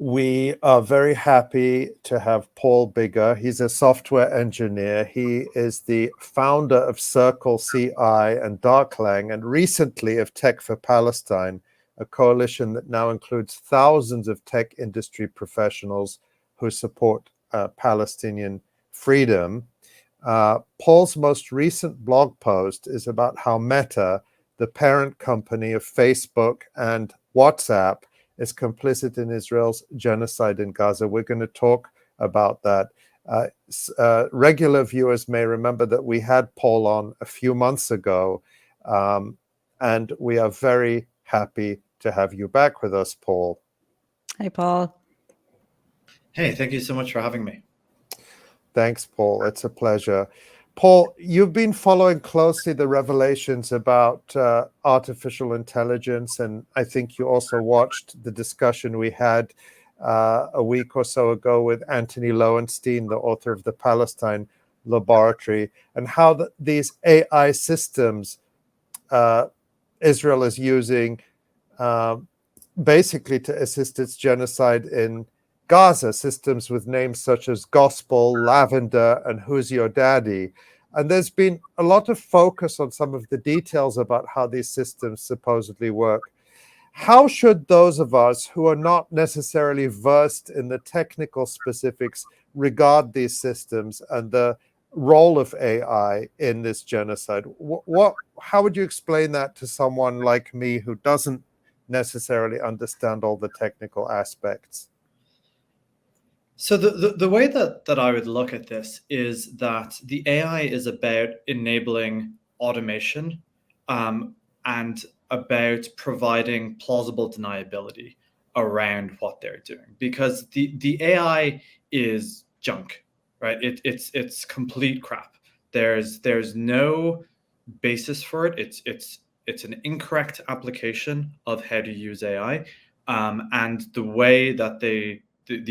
We are very happy to have Paul Biggar. He's a software engineer. He is the founder of 𝐓𝐡𝐞 and Darklang, and recently of Tech for Palestine, a coalition that now includes thousands of tech industry professionals who support Palestinian freedom. Paul's most recent blog post is about how Meta, the parent company of Facebook and WhatsApp, is complicit in Israel's genocide in Gaza. We're going to talk about that. Regular viewers may remember that we had Paul on a few months ago, and we are very happy to have you back with us, Paul. Hi, Paul. Hey, thank you so much for having me. Thanks, Paul. It's a pleasure. Paul, you've been following closely the revelations about artificial intelligence, and I think you also watched the discussion we had a week or so ago with Anthony Lowenstein, the author of the Palestine Laboratory, and how these AI systems Israel is using basically to assist its genocide in Gaza, systems with names such as Gospel, Lavender, and Who's Your Daddy. And there's been a lot of focus on some of the details about how these systems supposedly work. How should those of us who are not necessarily versed in the technical specifics regard these systems and the role of AI in this genocide? How would you explain that to someone like me who doesn't necessarily understand all the technical aspects? So the way that I would look at this is that the AI is about enabling automation and about providing plausible deniability around what they're doing, because the AI is junk, right? It's complete crap. There's no basis for it. It's an incorrect application of how to use AI, and the way that the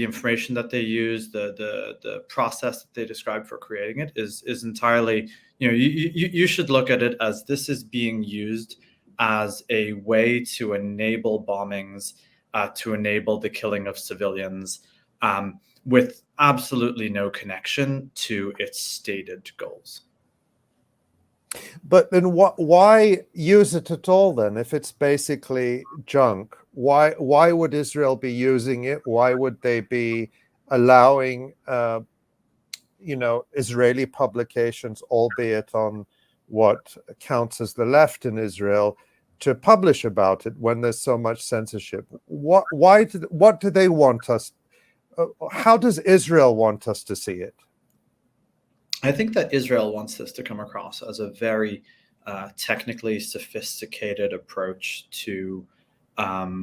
information that they use, the process that they describe for creating it is entirely, you should look at it as this is being used as a way to enable bombings, to enable the killing of civilians, with absolutely no connection to its stated goals. But then why use it at all then if it's basically junk? Why would Israel be using it? Why would they be allowing Israeli publications, albeit on what counts as the left in Israel, to publish about it when there's so much censorship? What do they want us? How does Israel want us to see it? I think that Israel wants this to come across as a very technically sophisticated approach to the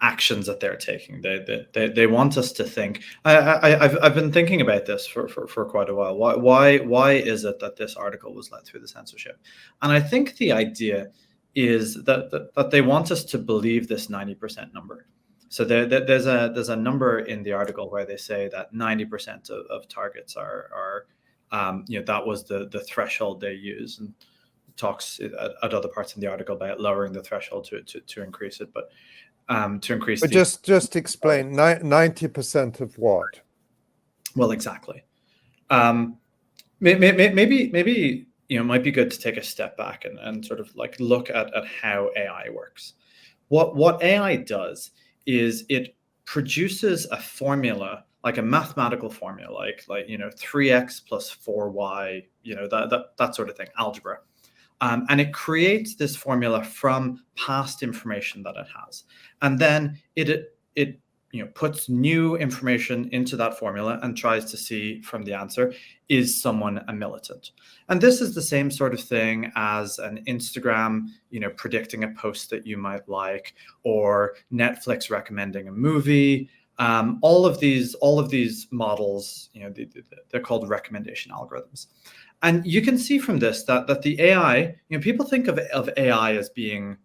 actions that they're taking. They want us to think. I've been thinking about this for quite a while. Why is it that this article was let through the censorship? And I think the idea is that they want us to believe this 90% number. So there's a number in the article where they say that 90% of targets are that was the threshold they use, and talks at other parts in the article about lowering the threshold to increase it, but to increase. But just explain 90% of what? Well, exactly. Maybe it might be good to take a step back and sort of like look at how AI works. What AI does is it produces a formula, like a mathematical formula, like 3x plus 4y, that sort of thing, algebra. And it creates this formula from past information that it has. And then it puts new information into that formula and tries to see from the answer, is someone a militant? And this is the same sort of thing as an Instagram, predicting a post that you might like, or Netflix recommending a movie. All of these models, they're called recommendation algorithms. And you can see from this that the AI, people think of AI as being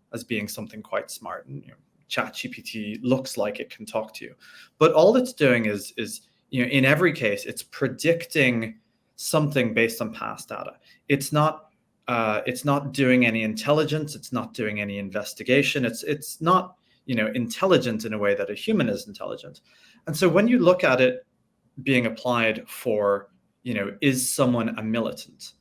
something quite smart, and ChatGPT looks like it can talk to you, but all it's doing is in every case it's predicting something based on past data. It's not it's not doing any intelligence. It's not doing any investigation. It's not, intelligent in a way that a human is intelligent. And so when you look at it being applied for, is someone a militant,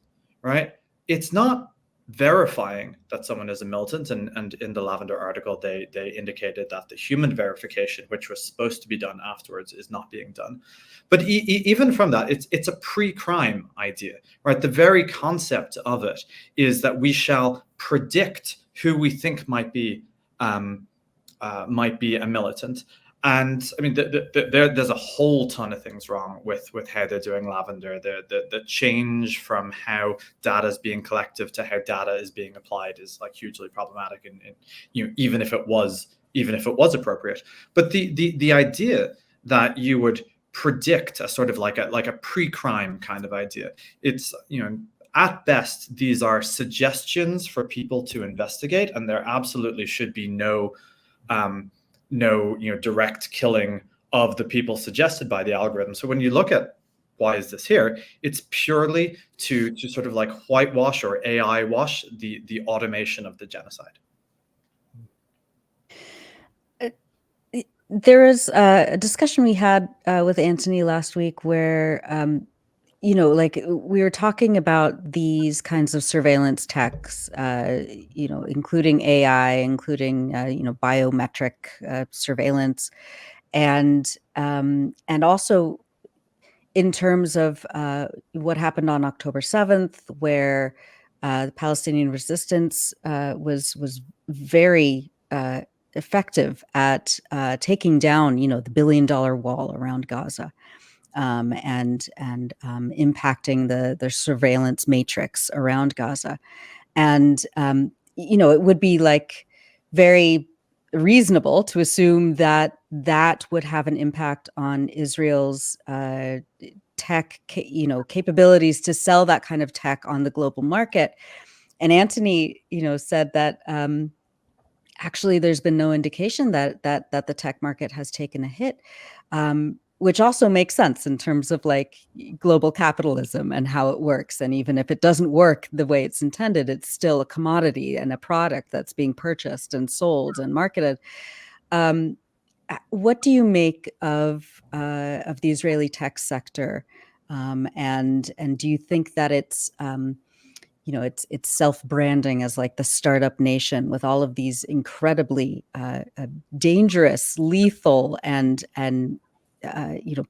right? It's not verifying that someone is a militant. And in the Lavender article, they indicated that the human verification, which was supposed to be done afterwards, is not being done. But even from that, it's a pre-crime idea, right? The very concept of it is that we shall predict who we think might be a militant. And I mean, there's a whole ton of things wrong with how they're doing Lavender. The change from how data is being collected to how data is being applied is like hugely problematic, and even if it was appropriate. But the idea that you would predict a sort of like a pre-crime kind of idea, it's at best these are suggestions for people to investigate, and there absolutely should be no direct killing of the people suggested by the algorithm. So when you look at why is this here, it's purely to sort of like whitewash or AI wash the automation of the genocide. There is a discussion we had with Anthony last week where, like we were talking about these kinds of surveillance techs, including AI, including, biometric surveillance, and also in terms of what happened on October 7th, where the Palestinian resistance was very effective at taking down, the $1 billion wall around Gaza, and impacting the surveillance matrix around Gaza. And it would be like very reasonable to assume that that would have an impact on Israel's tech, capabilities to sell that kind of tech on the global market. And Anthony, said that actually there's been no indication that the tech market has taken a hit, which also makes sense in terms of like global capitalism and how it works. And even if it doesn't work the way it's intended, it's still a commodity and a product that's being purchased and sold and marketed. What do you make of the Israeli tech sector, and do you think that it's it's self-branding as like the startup nation with all of these incredibly dangerous, lethal, and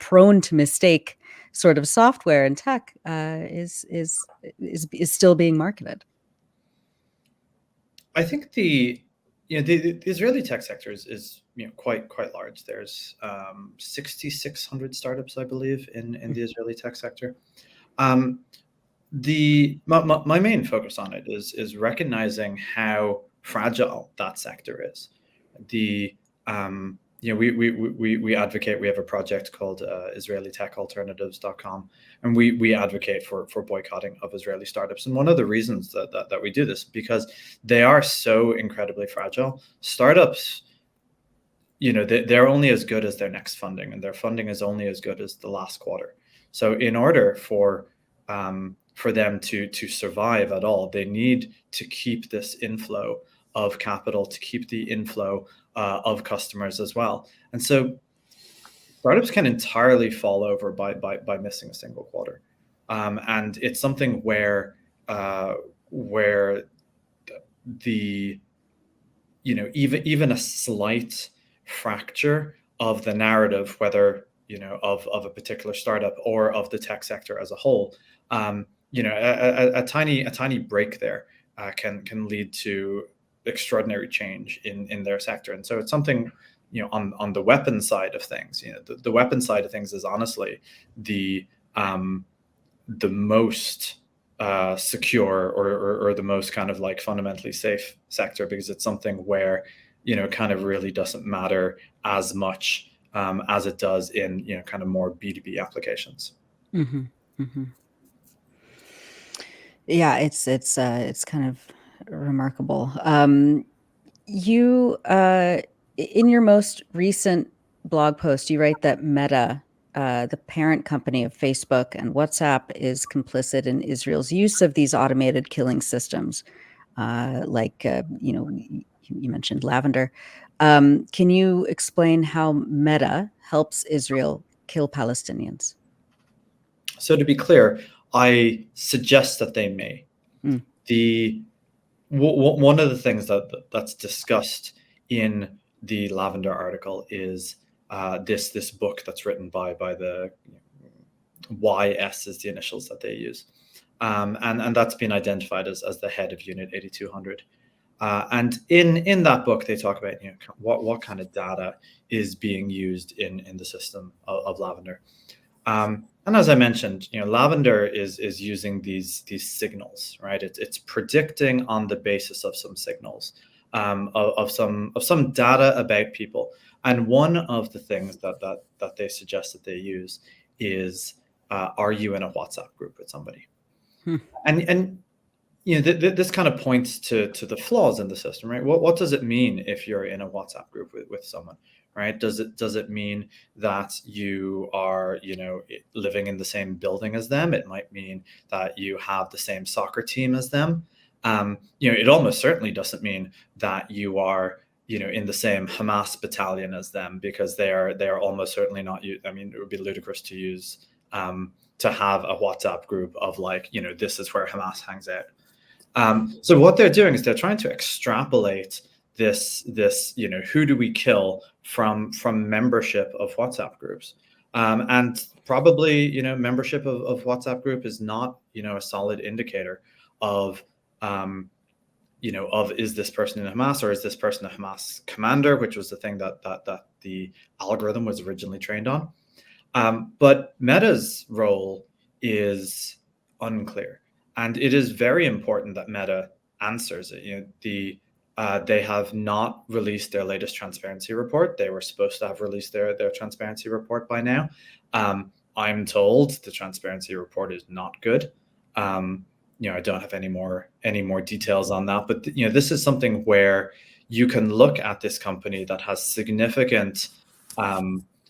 prone to mistake sort of software and tech is still being marketed? I think the Israeli tech sector is quite large. There's 6,600 startups, I believe, in the Israeli tech sector. My main focus on it is recognizing how fragile that sector is. We advocate. We have a project called �israelitechalternatives.com, and we advocate for boycotting of Israeli startups. And one of the reasons that we do this, because they are so incredibly fragile. Startups, they're only as good as their next funding, and their funding is only as good as the last quarter. So in order for them to survive at all, they need to keep this inflow of capital, to keep the inflow of customers as well. And so startups can entirely fall over by missing a single quarter. And it's something where the even a slight fracture of the narrative, whether of a particular startup or of the tech sector as a whole, a tiny break there can lead to extraordinary change in their sector. And so it's something, on the weapons side of things, the weapons side of things is honestly the most secure or the most kind of like fundamentally safe sector, because it's something where kind of really doesn't matter as much as it does in kind of more B2B applications. Mm-hmm. Mm-hmm. Yeah, it's kind of remarkable. You in your most recent blog post, you write that Meta the parent company of Facebook and WhatsApp is complicit in Israel's use of these automated killing systems, you mentioned Lavender. Can you explain how Meta helps Israel kill Palestinians? So to be clear, I suggest that they may. Mm. One of the things that's discussed in the Lavender article is this book that's written by the YS is the initials that they use, and that's been identified as the head of Unit 8200. And in that book, they talk about what kind of data is being used in the system of Lavender. And as I mentioned, Lavender is using these signals, right? It's predicting on the basis of some signals, of some data about people. And one of the things that they suggest that they use is, are you in a WhatsApp group with somebody? And this kind of points to the flaws in the system, right? What does it mean if you're in a WhatsApp group with someone, right? Does it mean that you are, living in the same building as them? It might mean that you have the same soccer team as them. It almost certainly doesn't mean that you are, in the same Hamas battalion as them, because they are almost certainly not. I mean, it would be ludicrous to use to have a WhatsApp group of this is where Hamas hangs out. So what they're doing is they're trying to extrapolate this who do we kill from membership of WhatsApp groups, and probably membership of WhatsApp group is not a solid indicator of is this person in Hamas, or is this person a Hamas commander, which was the thing that the algorithm was originally trained on. But Meta's role is unclear. And it is very important that Meta answers it. They have not released their latest transparency report. They were supposed to have released their transparency report by now. I'm told the transparency report is not good. I don't have any more details on that. But this is something where you can look at this company that has significant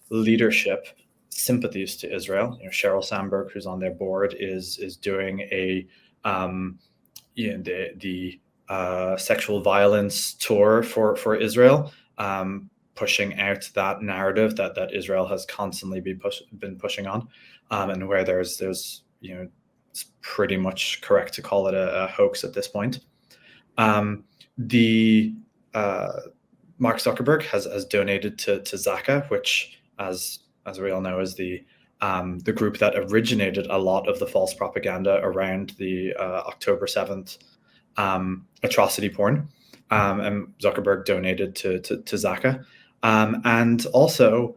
leadership sympathies to Israel. Sheryl Sandberg, who's on their board, is doing the sexual violence tour for Israel, pushing out that narrative that Israel has constantly been pushing on, and where there's it's pretty much correct to call it a hoax at this point. Mark Zuckerberg has donated to 𝐓𝐡𝐞, which as we all know, is the group that originated a lot of the false propaganda around the October 7th atrocity porn. And Zuckerberg donated to 𝐓𝐡𝐞. And also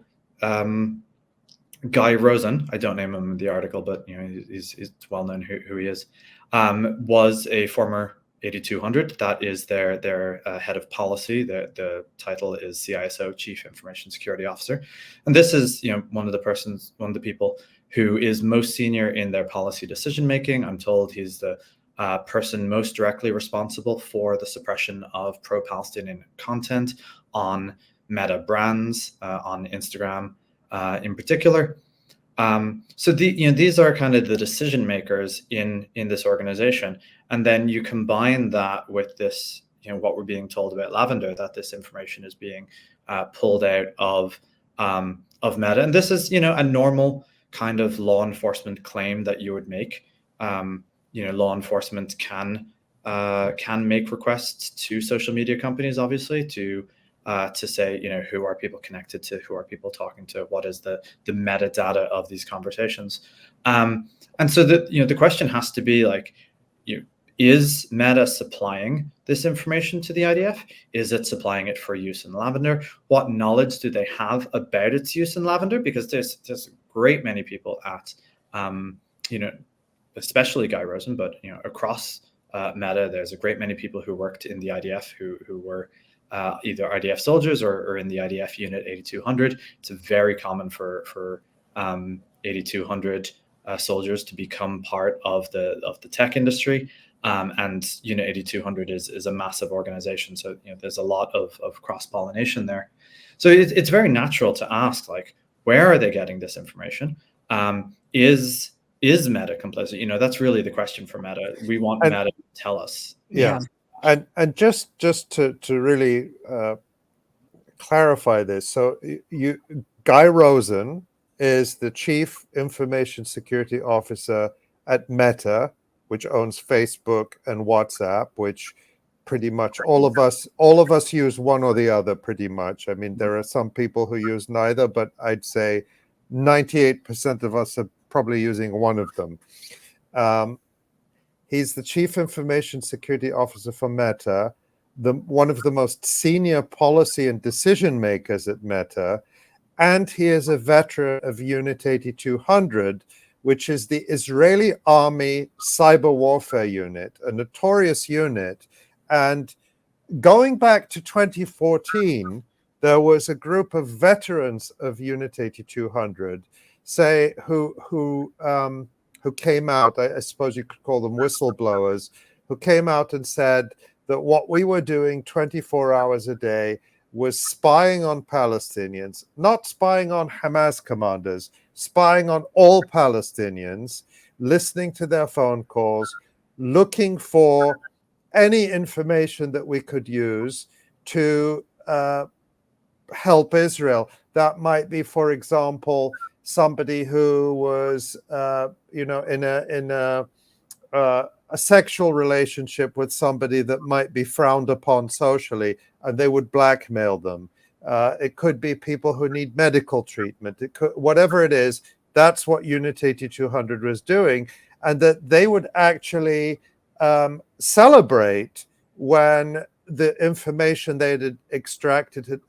Guy Rosen, I don't name him in the article, but he's well known who he is, was a former 8200. That is their head of policy. The title is CISO, Chief Information Security Officer, and this is one of the people who is most senior in their policy decision making. I'm told he's the person most directly responsible for the suppression of pro-Palestinian content on Meta brands, on Instagram in particular. So these are kind of the decision makers in this organization, and then you combine that with this, what we're being told about Lavender, that this information is being pulled out of Meta, and this is a normal kind of law enforcement claim that you would make. Law enforcement can make requests to social media companies, obviously, to say, who are people connected to, who are people talking to, what is the metadata of these conversations, and so the question has to be is Meta supplying this information to the IDF? Is it supplying it for use in Lavender? What knowledge do they have about its use in Lavender? Because there's a great many people at especially Guy Rosen, but across Meta, there's a great many people who worked in the IDF who were either IDF soldiers or in the IDF unit 8200. It's very common for 8200 soldiers to become part of the tech industry, and unit 8200 is a massive organization. So there's a lot of cross pollination there. So it's very natural to ask Where are they getting this information? Is Meta complicit? You know, that's really the question for Meta. We want Meta to tell us. Yeah. And just to really clarify this, so Guy Rosen is the Chief Information Security Officer at Meta, which owns Facebook and WhatsApp, which pretty much all of us use one or the other pretty much. I mean, there are some people who use neither, but I'd say 98% of us are probably using one of them. He's the Chief Information Security Officer for Meta, one of the most senior policy and decision makers at Meta, and he is a veteran of Unit 8200, which is the Israeli Army cyber warfare unit, a notorious unit. And going back to 2014, there was a group of veterans of Unit 8200, who came out, I suppose you could call them whistleblowers, who came out and said that what we were doing 24 hours a day was spying on Palestinians, not spying on Hamas commanders, spying on all Palestinians, listening to their phone calls, looking for any information that we could use to help Israel. That might be, for example, somebody who was, in a sexual relationship with somebody that might be frowned upon socially, and they would blackmail them. It could be people who need medical treatment. Whatever it is, that's what Unit 8200 was doing, and that they would actually celebrate when the information they had extracted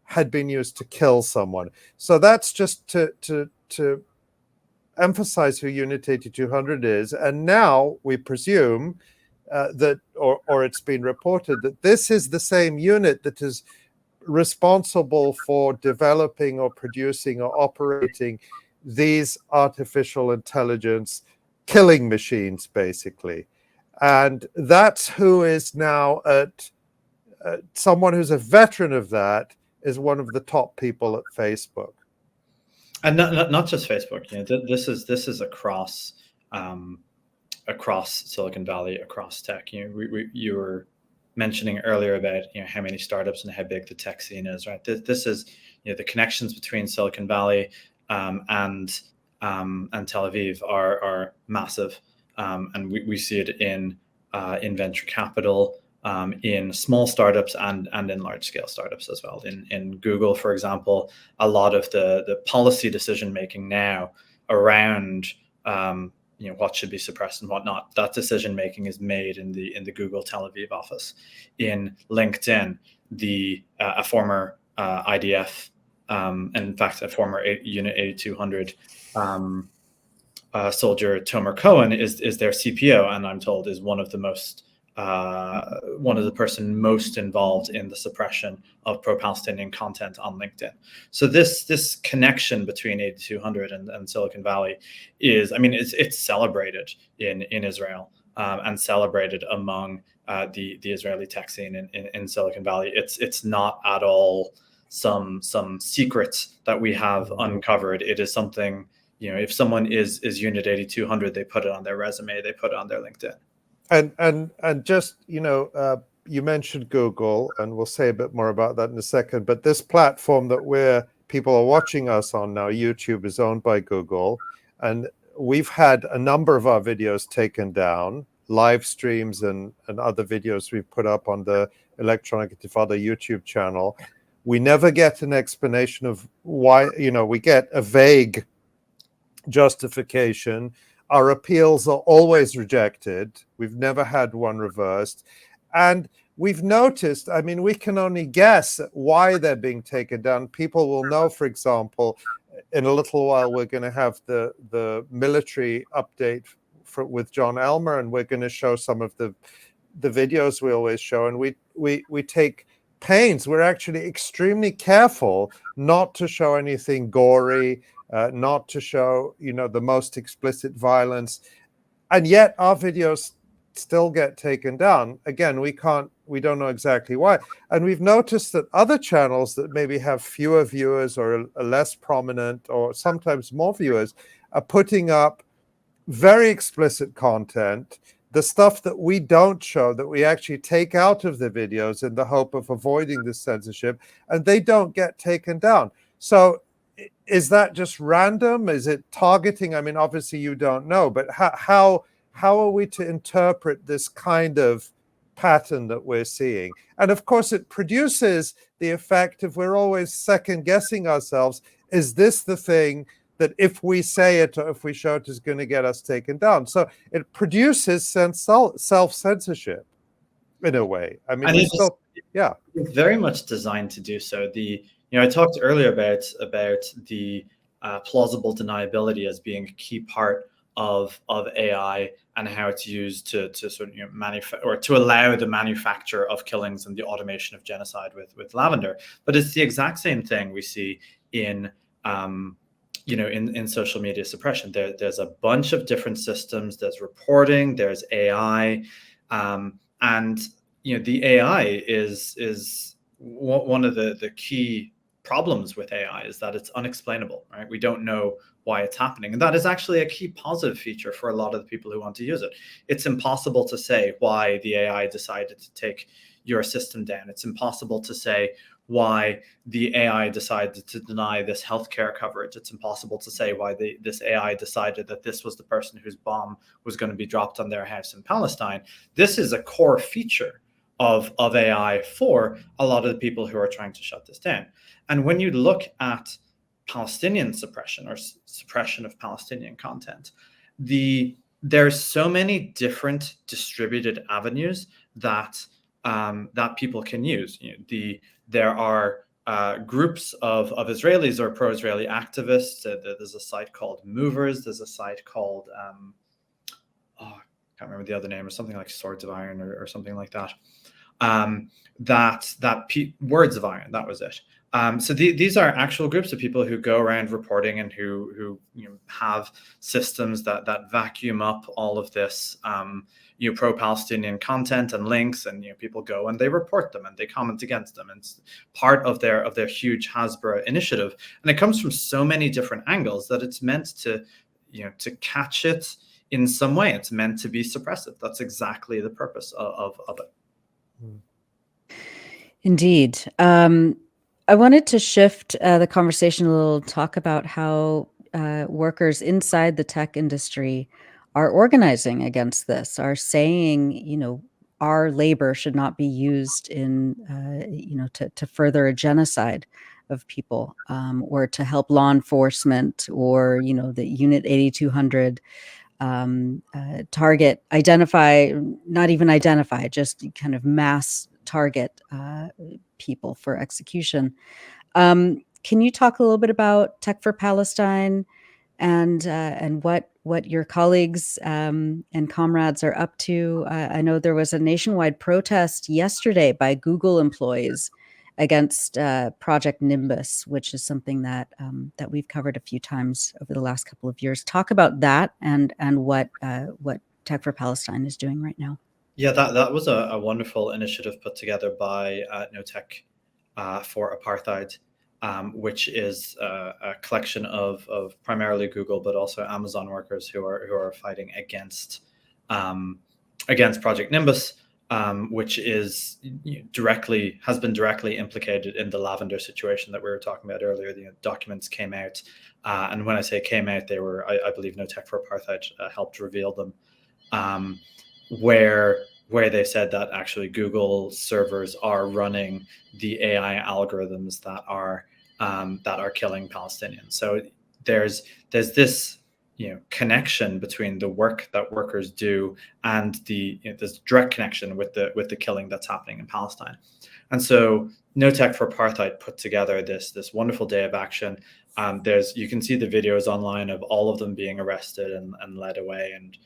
had been used to kill someone. So that's just to emphasize who Unit 8200 is. And now we presume that, or it's been reported, that this is the same unit that is responsible for developing or producing or operating these artificial intelligence killing machines, basically. And that's who is now someone who's a veteran of that is one of the top people at Facebook. And not just Facebook. You know, this is across Silicon Valley, across tech. You know, you were mentioning earlier about, you know, how many startups and how big the tech scene is, right? This is, you know, the connections between Silicon Valley and Tel Aviv are massive, and we see it in venture capital, in small startups and in large scale startups as well. In Google, for example, a lot of the policy decision making now around what should be suppressed and whatnot, that decision making is made in the Google Tel Aviv office. In LinkedIn, a former IDF, in fact, a former Unit 8200 soldier, 𝐓𝐿 𝐄𝐥𝐿 is their CPO, and I'm told is one of the person most involved in the suppression of pro-Palestinian content on LinkedIn. So this connection between 8200 and Silicon Valley is, I mean, it's celebrated in Israel, and celebrated among the Israeli tech scene in Silicon Valley. It's not at all some secrets that we have uncovered. It is something, you know, if someone is Unit 8200, they put it on their resume, they put it on their LinkedIn. And just, you know, you mentioned Google, and we'll say a bit more about that in a second, but this platform that people are watching us on now, YouTube, is owned by Google, and we've had a number of our videos taken down, live streams and other videos we've put up on the Electronic Intifada YouTube channel. We never get an explanation of why, you know, we get a vague justification. Our appeals are always rejected. We've never had one reversed. And we've noticed, I mean, we can only guess why they're being taken down. People will know, for example, in a little while, we're going to have the military update with John Elmer, and we're going to show some of the videos we always show. And we take pains. We're actually extremely careful not to show anything gory, not to show, you know, the most explicit violence, and yet our videos still get taken down. Again, we can't we don't know exactly why. And we've noticed that other channels that maybe have fewer viewers or are less prominent or sometimes more viewers are putting up very explicit content, the stuff that we don't show, that we actually take out of the videos in the hope of avoiding the censorship, and they don't get taken down. So is that just random? Is it targeting? I mean, obviously you don't know, but how are we to interpret this kind of pattern that we're seeing? And of course, it produces the effect of we're always second guessing ourselves. Is this the thing that if we say it or if we show it is going to get us taken down? So it produces self-censorship in a way. I mean, it's very much designed to do so. I talked earlier about the plausible deniability as being a key part of AI and how it's used to sort of or to allow the manufacture of killings and the automation of genocide with Lavender. But it's the exact same thing we see in in social media suppression. There's a bunch of different systems. There's reporting. There's AI, and the AI is one of the key problems with AI is that it's unexplainable, right? We don't know why it's happening. And that is actually a key positive feature for a lot of the people who want to use it. It's impossible to say why the AI decided to take your system down. It's impossible to say why the AI decided to deny this healthcare coverage. It's impossible to say why this AI decided that this was the person whose bomb was going to be dropped on their house in Palestine. This is a core feature of AI for a lot of the people who are trying to shut this down. And when you look at Palestinian suppression or suppression of Palestinian content, there's so many different distributed avenues that people can use. There are groups of Israelis or pro-Israeli activists. There's a site called Movers. There's a site called I can't remember the other name, or something like Swords of Iron or something like that. Words of Iron, that was it. So these are actual groups of people who go around reporting and who have systems that vacuum up all of this pro-Palestinian content and links, and people go and they report them and they comment against them. And it's part of their huge Hasbara initiative, and it comes from so many different angles that it's meant to catch it in some way. It's meant to be suppressive. That's exactly the purpose of it. Indeed. I wanted to shift the conversation a little, talk about how workers inside the tech industry are organizing against this, are saying, our labor should not be used in, to further a genocide of people, or to help law enforcement, or, the Unit 8200 target, not even identify, just kind of mass target people for execution. Can you talk a little bit about Tech for Palestine and what your colleagues and comrades are up to? I know there was a nationwide protest yesterday by Google employees against Project Nimbus, which is something that we've covered a few times over the last couple of years. Talk about that and what Tech for Palestine is doing right now. Yeah, that was a wonderful initiative put together by No Tech for Apartheid, which is a collection of primarily Google, but also Amazon workers who are fighting against Project Nimbus, which has been directly implicated in the Lavender situation that we were talking about earlier. The documents came out, and when I say came out, they were, I believe, No Tech for Apartheid helped reveal them. Where they said that actually Google servers are running the AI algorithms that are killing Palestinians. So there's this connection between the work that workers do and this direct connection with the killing that's happening in Palestine. And so No Tech for Apartheid put together this wonderful day of action. You can see the videos online of all of them being arrested and led away. And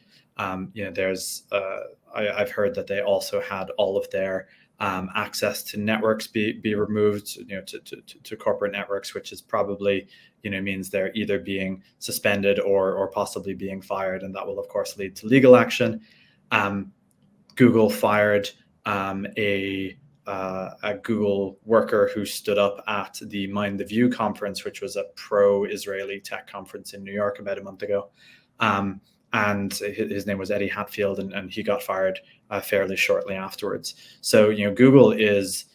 I've heard that they also had all of their access to networks be removed, to corporate networks, which is probably means they're either being suspended or possibly being fired, and that will of course lead to legal action. Google fired a Google worker who stood up at the Mind the View conference, which was a pro-Israeli tech conference in New York about a month ago. And his name was Eddie Hatfield, and he got fired fairly shortly afterwards. So, you know, Google is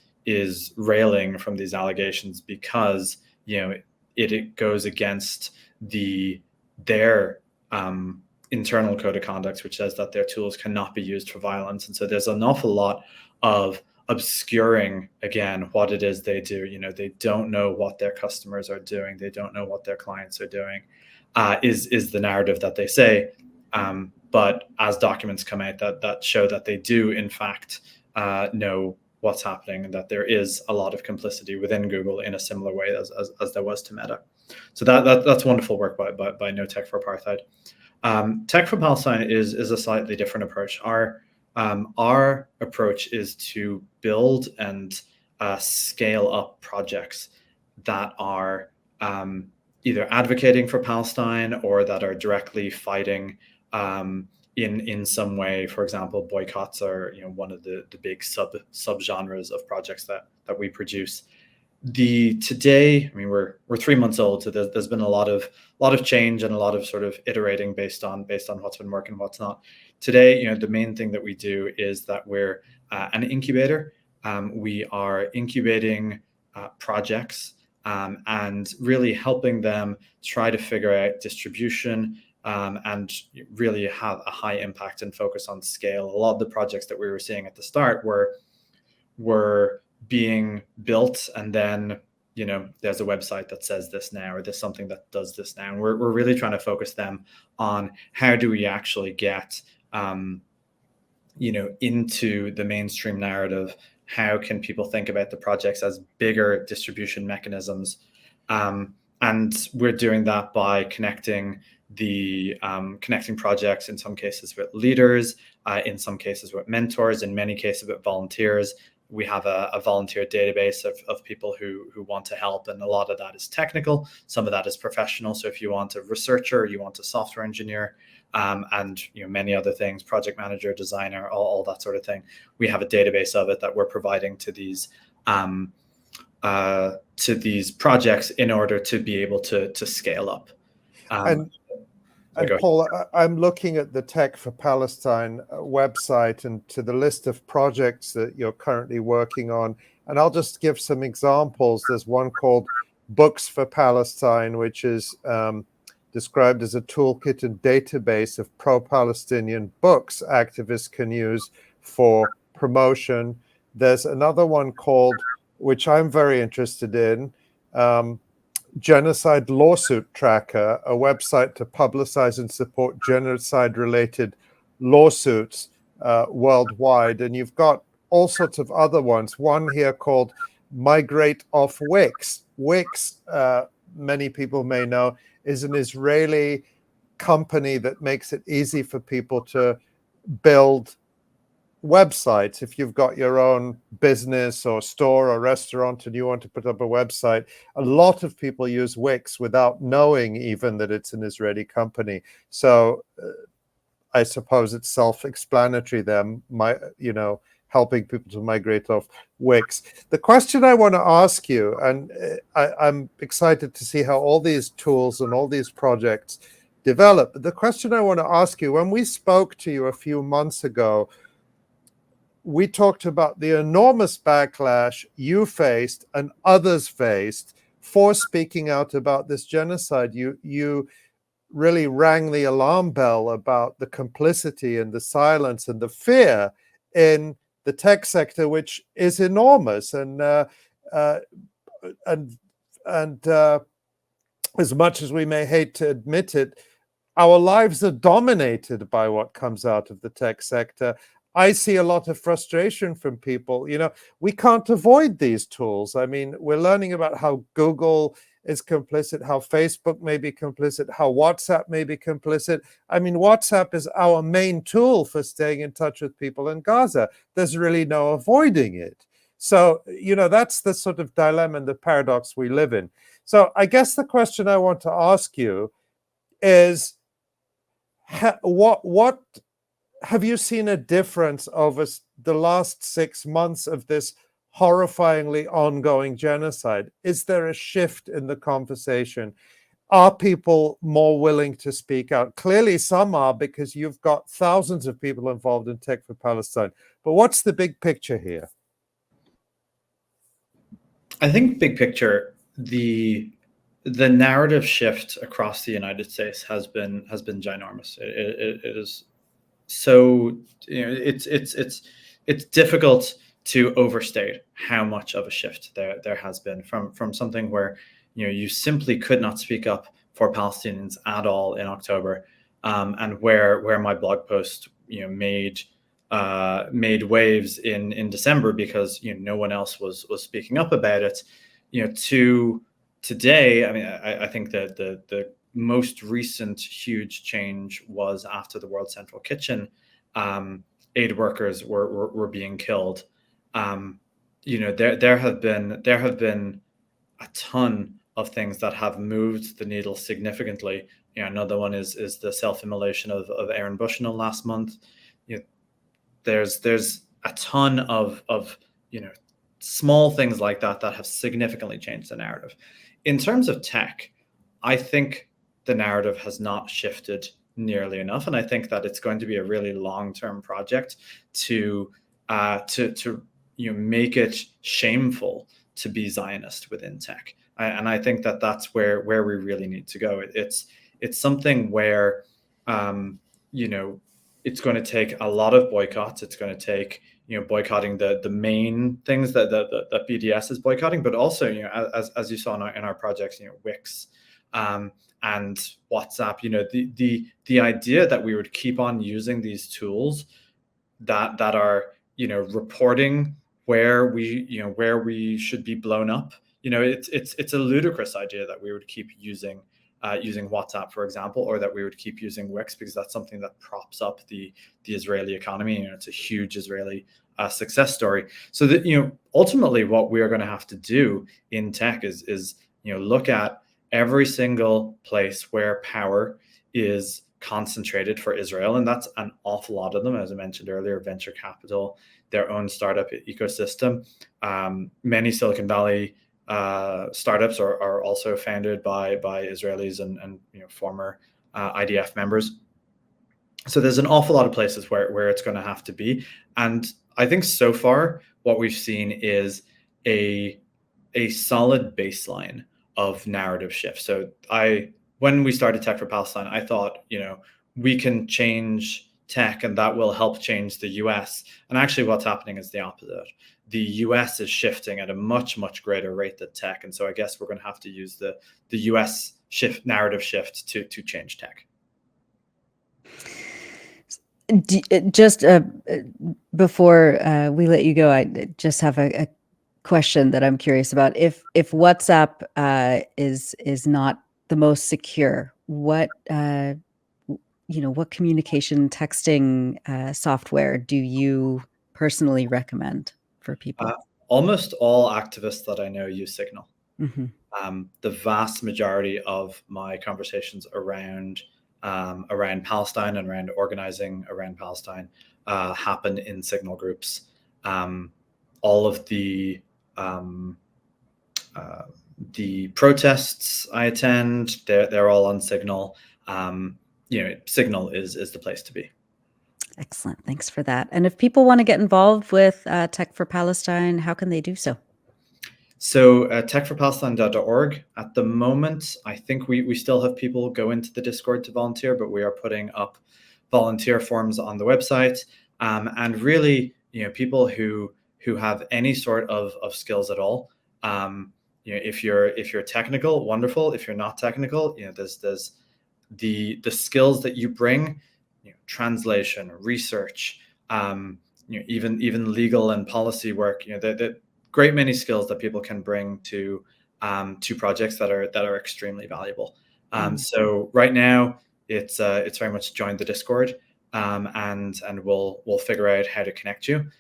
railing from these allegations because, you know, it goes against their internal code of conduct, which says that their tools cannot be used for violence. And so there's an awful lot of obscuring, again, what it is they do. You know, they don't know what their customers are doing. They don't know what their clients are doing, is the narrative that they say. But as documents come out that show that they do, in fact, know what's happening, and that there is a lot of complicity within Google in a similar way as there was to Meta. So that's wonderful work by No Tech for Apartheid. Tech for Palestine is a slightly different approach. Our approach is to build and scale up projects that are either advocating for Palestine or that are directly fighting in some way. For example, boycotts are, you know, one of the big subgenres of projects that we produce. Today, I mean, we're 3 months old, so there's been a lot of change and a lot of sort of iterating based on what's been working, what's not. Today, you know, the main thing that we do is that we're an incubator. We are incubating projects and really helping them try to figure out distribution and really have a high impact and focus on scale. A lot of the projects that we were seeing at the start were being built, and then, you know, there's a website that says this now, or there's something that does this now. And we're really trying to focus them on how do we actually get, you know, into the mainstream narrative. How can people think about the projects as bigger distribution mechanisms? And we're doing that by connecting projects, in some cases with leaders, in some cases with mentors, in many cases with volunteers. We have a volunteer database of people who want to help, and a lot of that is technical. Some of that is professional. So if you want a researcher, you want a software engineer, and, you know, many other things, project manager, designer, all that sort of thing, we have a database of it that we're providing to these projects in order to be able to scale up. And Paul, I'm looking at the Tech for Palestine website and to the list of projects that you're currently working on. And I'll just give some examples. There's one called Books for Palestine, which is described as a toolkit and database of pro-Palestinian books activists can use for promotion. There's another one called, which I'm very interested in, Genocide Lawsuit Tracker, a website to publicize and support genocide-related lawsuits worldwide. And you've got all sorts of other ones. One here called Migrate Off Wix. Wix, many people may know, is an Israeli company that makes it easy for people to build websites. If you've got your own business or store or restaurant and you want to put up a website, a lot of people use Wix without knowing even that it's an Israeli company. So I suppose it's self-explanatory them, you know, helping people to migrate off Wix. The question I want to ask you, and I'm excited to see how all these tools and all these projects develop, but the question I want to ask you, when we spoke to you a few months ago, we talked about the enormous backlash you faced and others faced for speaking out about this genocide. You really rang the alarm bell about the complicity and the silence and the fear in the tech sector, which is enormous. And as much as we may hate to admit it, our lives are dominated by what comes out of the tech sector. I see a lot of frustration from people. You know, we can't avoid these tools. I mean, we're learning about how Google is complicit, how Facebook may be complicit, how WhatsApp may be complicit. I mean, WhatsApp is our main tool for staying in touch with people in Gaza. There's really no avoiding it. So, you know, that's the sort of dilemma and the paradox we live in. So I guess the question I want to ask you is, what have you seen a difference over the last 6 months of this horrifyingly ongoing genocide? Is there a shift in the conversation? Are people more willing to speak out? Clearly some are, because you've got thousands of people involved in Tech for Palestine. But what's the big picture here? I think big picture, the narrative shift across the United States has been ginormous. It is so, it's difficult to overstate how much of a shift there has been from something where you simply could not speak up for Palestinians at all in October, and where my blog post made waves in December because no one else was speaking up about it, to today. I mean, I think that the most recent huge change was after the World Central Kitchen aid workers were being killed. There have been a ton of things that have moved the needle significantly. Another one is the self-immolation of Aaron Bushnell last month. There's a ton of small things like that have significantly changed the narrative. In terms of tech, I think the narrative has not shifted nearly enough, and I think that it's going to be a really long-term project to make it shameful to be Zionist within tech. And I think that that's where we really need to go. It's something where it's going to take a lot of boycotts. It's going to take boycotting the main things that BDS is boycotting, but also as you saw in our projects, Wix and WhatsApp. The idea that we would keep on using these tools that are reporting where we should be blown up. It's a ludicrous idea that we would keep using WhatsApp, for example, or that we would keep using Wix, because that's something that props up the Israeli economy. It's a huge Israeli success story. So that ultimately what we are going to have to do in tech is look at every single place where power is concentrated for Israel, and that's an awful lot of them, as I mentioned earlier: venture capital, their own startup ecosystem. Many Silicon Valley startups are also founded by Israelis and former IDF members. So there's an awful lot of places where it's going to have to be. And I think so far what we've seen is a solid baseline of narrative shift. So when we started Tech for Palestine, I thought, we can change tech and that will help change the US. And actually what's happening is the opposite. The US is shifting at a much, much greater rate than tech. And so I guess we're going to have to use the US narrative shift to change tech. Just before we let you go, I just have a question that I'm curious about. If WhatsApp is not the most secure, what communication texting software do you personally recommend for people? Almost all activists that I know use Signal. Mm-hmm. The vast majority of my conversations around Palestine and around organizing around Palestine happen in Signal groups. All of the protests I attend, they're all on Signal. Signal is the place to be. Excellent. Thanks for that. And if people want to get involved with Tech for Palestine, how can they do so? So techforpalestine.org. At the moment, I think we still have people go into the Discord to volunteer, but we are putting up volunteer forms on the website. And really, people who have any sort of skills at all. If you're technical, wonderful. If you're not technical, there's the skills that you bring, translation, research, even legal and policy work. The great many skills that people can bring to projects that are extremely valuable. So right now it's very much join the Discord, and we'll figure out how to connect you.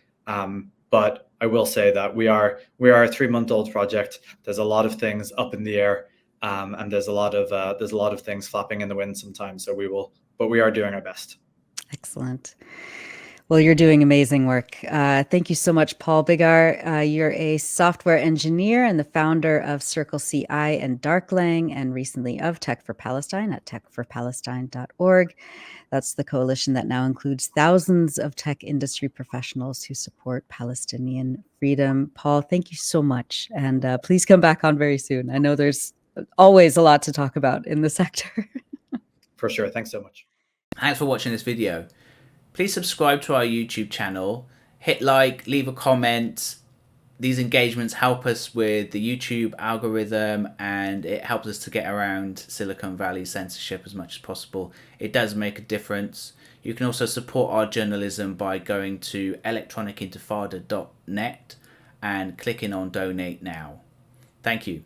But I will say that we are a 3-month-old project. There's a lot of things up in the air, and there's a lot of things flapping in the wind sometimes. So we are doing our best. Excellent. Well, you're doing amazing work. Thank you so much, Paul Biggar. You're a software engineer and the founder of 𝐓𝐡𝐞 and 𝐈𝐧𝐭𝐫𝐿, and recently of Tech for Palestine at techforpalestine.org. That's the coalition that now includes thousands of tech industry professionals who support Palestinian freedom. Paul, thank you so much. And please come back on very soon. I know there's always a lot to talk about in the sector. For sure. Thanks so much. Thanks for watching this video. Please subscribe to our YouTube channel, hit like, leave a comment. These engagements help us with the YouTube algorithm, and it helps us to get around Silicon Valley censorship as much as possible. It does make a difference. You can also support our journalism by going to electronicintifada.net and clicking on donate now. Thank you.